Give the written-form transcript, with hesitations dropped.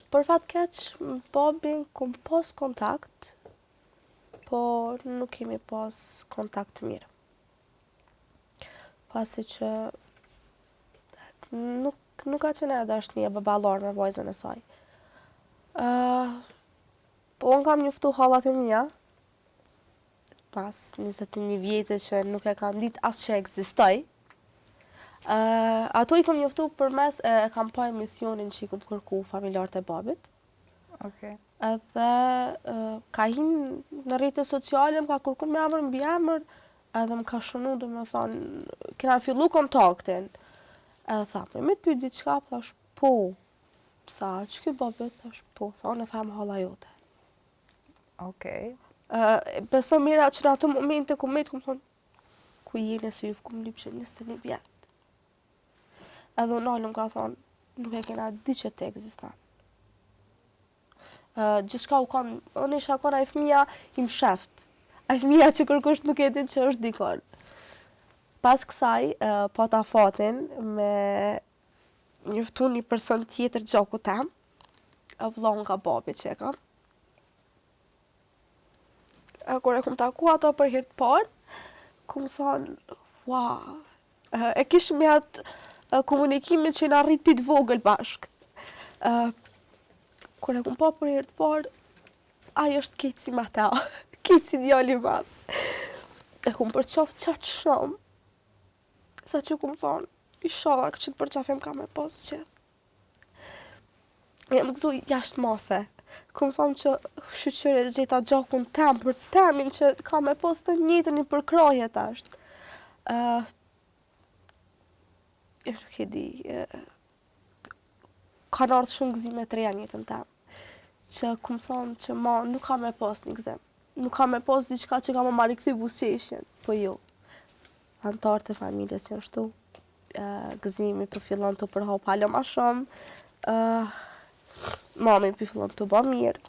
Për fat keq, babin kom pas kontakt, po nuk kemi pas kontakt mirë. Pasi që nuk ka qenë e dashnia baballar me vajzën e saj. Po unë kam njoftu hallat e mia, pas 21 vjetë që nuk e kam ditë as që ekzistoj. Ato i kom njoftu përmes e kam pa emisionin që i kom kërku familjarët e babit. Okay. Edhe ka hinë në rrjetet sociale, më ka kërku me emër mbi emër, edhe më ka shënu, do me thonë, kena fillu kontaktin. Edhe tha, me të pyet diçka, thash, po. Tha, që ky babet? Thash, po. Tha, unë e them halla jote. Okay. Beso mira që në ato momente ku me të këmë thonë, ku jene se ju fëkum lypë që 21 vjetë. Edhe unë alëm ka thonë, nuk e kena di që të ekzistan. Gjithçka u kanë, unë isha kanë ai fëmija i msheft. Ai fëmija që kërkush nuk e din që është dikon. Pas kësaj, pata fatin me njoftu një person tjetër gjaku tem, vllahun nga babi që e kam. Kur e kom taku ato për herë të parë, kom thonë, wow, e kishim atë komunikimin që na rrit pit vogël bashk. Kur e kom pa për herë të parë, ai është keq si Mateo, keq si djali i madh. E kom përqaf qaq shumë, sa që kom thonë, inshallah që të përqafim ka me pas që. Jam gëzu jashtë mase. Kom thonë që shqyqyre gjeta gjakun tem për temin që ka me pas të njëjtën i përkraje tashtë. Nuk e di, kanë ardhur shumë gëzime të reja njëtën tem. Që kom thonë që ma nuk ka me pas një gëzim. Nuk ka me pas diçka që ka me ma rikthi buzëqeshjen, po jo. Antarët e familjes janë shtu. Gëzimi për fillon të përhap hala ma shumë. Mami për fillon të ba mirë.